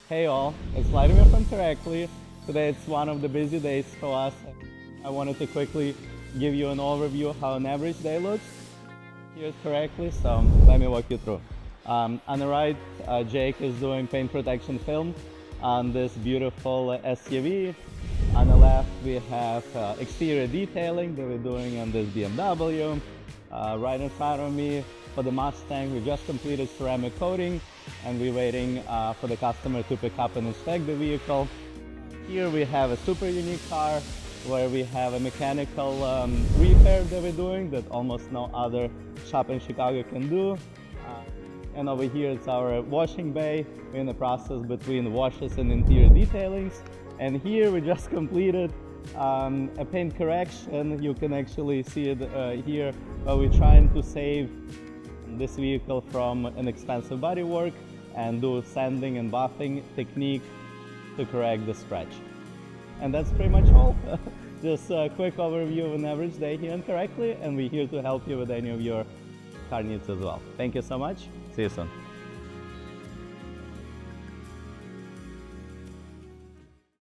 Hey all, it's Vladimir from Carrectly. Today it's one of the busy days for us. I wanted to quickly give you an overview of how an average day looks here at Carrectly, so let me walk you through. On the right, Jake is doing paint protection film on this beautiful SUV. On the left, we have exterior detailing that we're doing on this BMW. Right in front of me, for the Mustang, we just completed ceramic coating and we're waiting for the customer to pick up and inspect the vehicle. Here we have a super unique car where we have a mechanical repair that we're doing that almost no other shop in Chicago can do. And over here it's our washing bay. We're in the process between washes and interior detailings. And here we just completed a paint correction. You can actually see it here, where we're trying to save this vehicle from an expensive bodywork and do sanding and buffing technique to correct the scratch. And that's pretty much all. Just a quick overview of an average day here in Carrectly, and we're here to help you with any of your car needs as well. Thank you so much. See you soon.